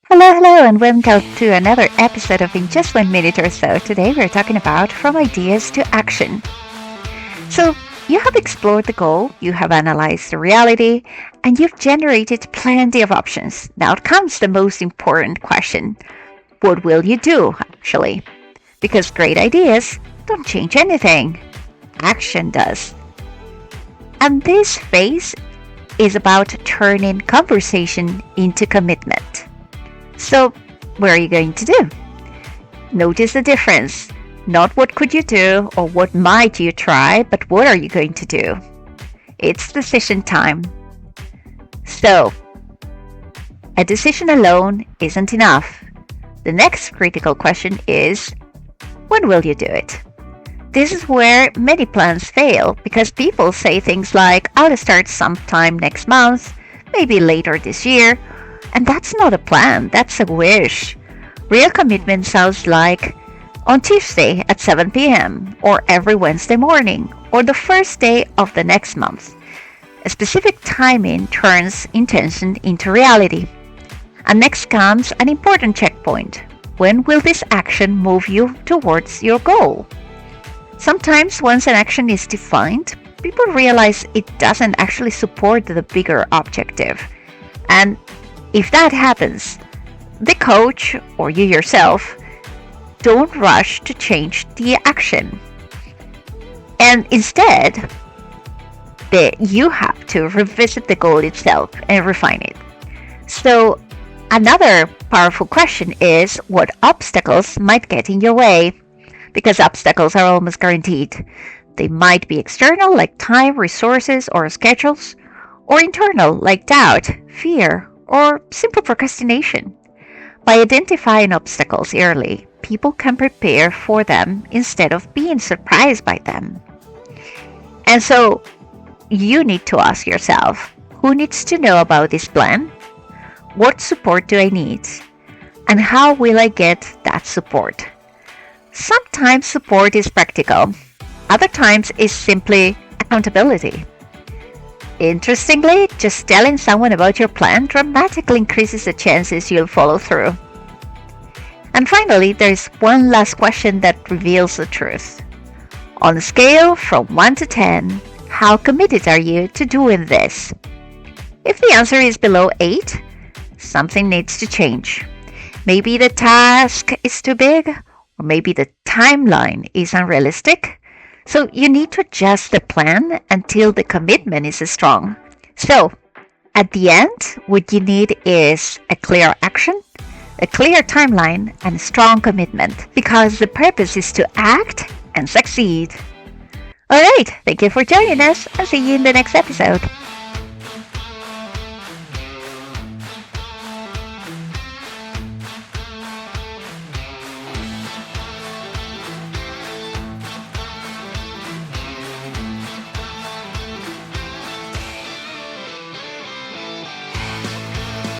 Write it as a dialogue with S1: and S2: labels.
S1: Hello, and welcome to another episode of In Just 1 Minute or So. Today we're talking about from ideas to action. So, you have explored the goal, you have analyzed the reality, and you've generated plenty of options. Now comes the most important question. What will you do, actually? Because great ideas don't change anything. Action does. And this phase is about turning conversation into commitment. So, what are you going to do? Notice the difference. Not what could you do or what might you try, but what are you going to do? It's decision time. So, a decision alone isn't enough. The next critical question is, when will you do it? This is where many plans fail because people say things like, I'll start sometime next month, maybe later this year. And that's not a plan, that's a wish. Real commitment sounds like on Tuesday at 7 p.m., or every Wednesday morning, or the first day of the next month. A specific timing turns intention into reality. And next comes an important checkpoint. When will this action move you towards your goal? Sometimes once an action is defined, people realize it doesn't actually support the bigger objective. And if that happens, the coach or you yourself don't rush to change the action. And instead, you have to revisit the goal itself and refine it. So another powerful question is what obstacles might get in your way? Because obstacles are almost guaranteed. They might be external like time, resources, or schedules, or internal like doubt, fear, or simple procrastination. By identifying obstacles early, people can prepare for them instead of being surprised by them. And so, you need to ask yourself, who needs to know about this plan? What support do I need? And how will I get that support? Sometimes support is practical. Other times it's simply accountability. Interestingly, just telling someone about your plan dramatically increases the chances you'll follow through. And finally, there is one last question that reveals the truth. On a scale from 1 to 10, how committed are you to doing this? If the answer is below 8, something needs to change. Maybe the task is too big, or maybe the timeline is unrealistic. So you need to adjust the plan until the commitment is strong. So at the end, what you need is a clear action, a clear timeline, and a strong commitment because the purpose is to act and succeed. Alright, thank you for joining us. I'll see you in the next episode.